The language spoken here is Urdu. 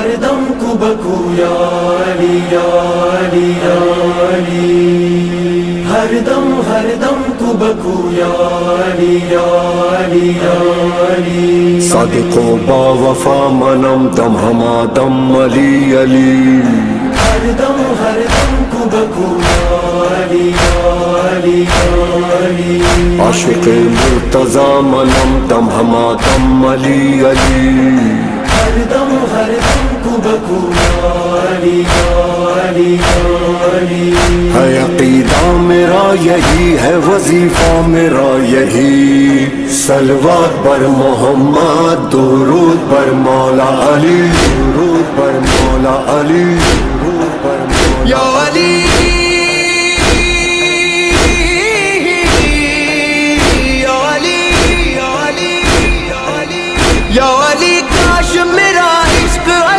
ہر دم کبکو یا علی یا علی یا علی، ہر دم کبکو یا علی یا علی یا علی، صادق و با وفا منم دم ہمادم علی علی، ہر دم کبکو یا علی یا علی یا علی، عاشق مرتضی منم دم ہمادم علی علی، ہر دم کبکو یا علی یا علی یا علی، ہے عقیدہ میرا یہی ہے وظیفہ میرا یہی، صلوات بر محمد درود بر مولا علی، درود